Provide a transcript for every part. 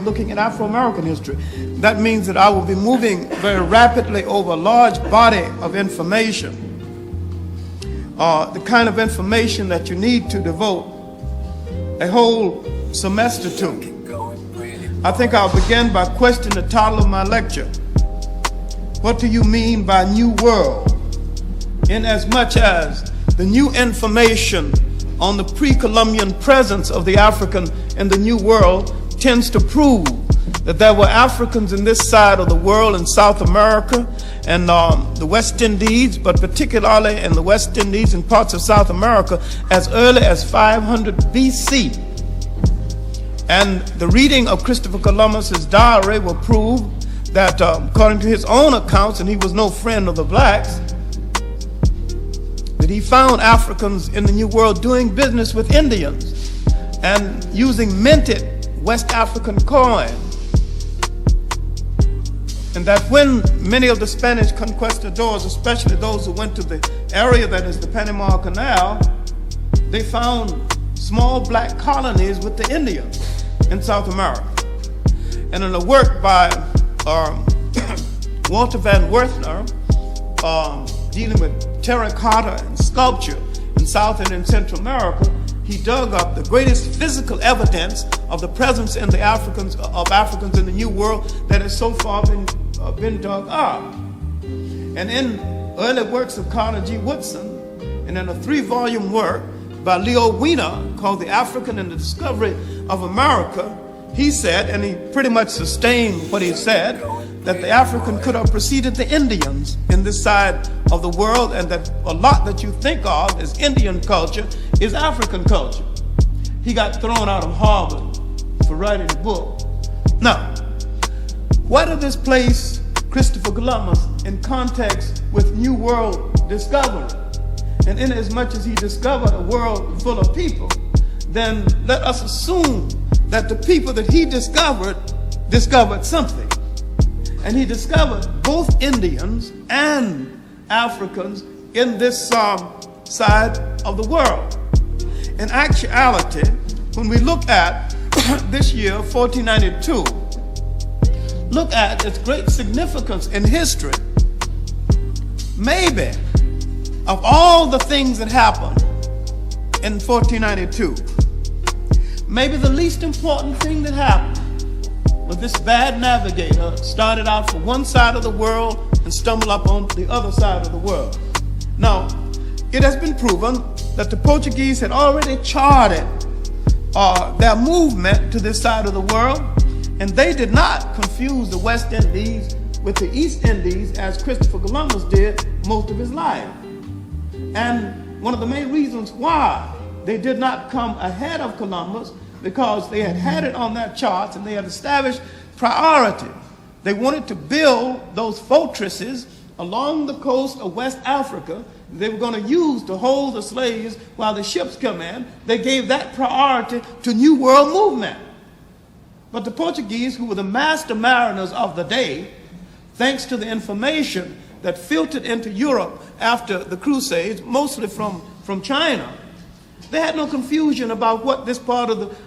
looking at Afro-American history. That means that I will be moving very rapidly over a large body of information, the kind of information that you need to devote a whole semester to. I think I'll begin by questioning the title of my lecture. What do you mean by New World? In as much as the new information on the pre-Columbian presence of the African in the New World tends to prove that there were Africans in this side of the world, in South America and the West Indies, but particularly in the West Indies and parts of South America as early as 500 BC. And the reading of Christopher Columbus's diary will prove that according to his own accounts, and he was no friend of the blacks, that he found Africans in the New World doing business with Indians and using minted West African coin. And that when many of the Spanish conquistadors, especially those who went to the area that is the Panama Canal, they found small black colonies with the Indians in South America. And in a work by Walter Van Werthner, dealing with terracotta and sculpture in South and in Central America, he dug up the greatest physical evidence of the presence in the Africans in the New World that has so far been dug up. And in early works of Carter G. Woodson, and in a 3-volume work by Leo Weiner called The African and the Discovery of America, he said, and he pretty much sustained what he said, that the African could have preceded the Indians in this side of the world, and that a lot that you think of as Indian culture is African culture. He got thrown out of Harvard for writing a book. Now, why did this place Christopher Columbus in context with New World discovery? And in as much as he discovered a world full of people, then let us assume that the people that he discovered something. And he discovered both Indians and Africans in this side of the world. In actuality, when we look at this year, 1492, look at its great significance in history, maybe of all the things that happened in 1492, maybe the least important thing that happened was this bad navigator started out from one side of the world and stumbled up on the other side of the world. Now, it has been proven that the Portuguese had already charted their movement to this side of the world, and they did not confuse the West Indies with the East Indies as Christopher Columbus did most of his life. And one of the main reasons why they did not come ahead of Columbus, because they had it on their charts and they had established priority. They wanted to build those fortresses along the coast of West Africa they were going to use to hold the slaves while the ships come in. They gave that priority to New World movement. But the Portuguese, who were the master mariners of the day, thanks to the information that filtered into Europe after the Crusades, mostly from China, they had no confusion about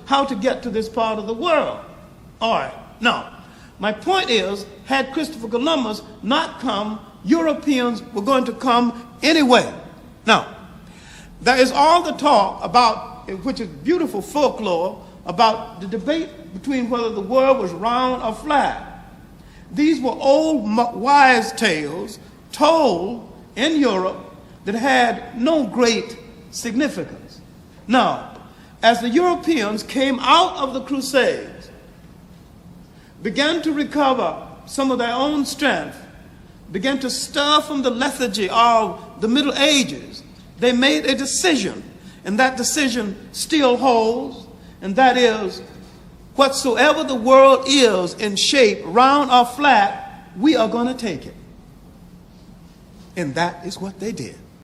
how to get to this part of the world. All right, now, my point is, had Christopher Columbus not come, Europeans were going to come anyway. Now, there is all the talk about, which is beautiful folklore, about the debate between whether the world was round or flat. These were old wise tales told in Europe that had no great significance. Now, as the Europeans came out of the Crusades, began to recover some of their own strength, began to stir from the lethargy of the Middle Ages, they made a decision, and that decision still holds, and that is, whatsoever the world is in shape, round or flat, we are going to take it. And that is what they did.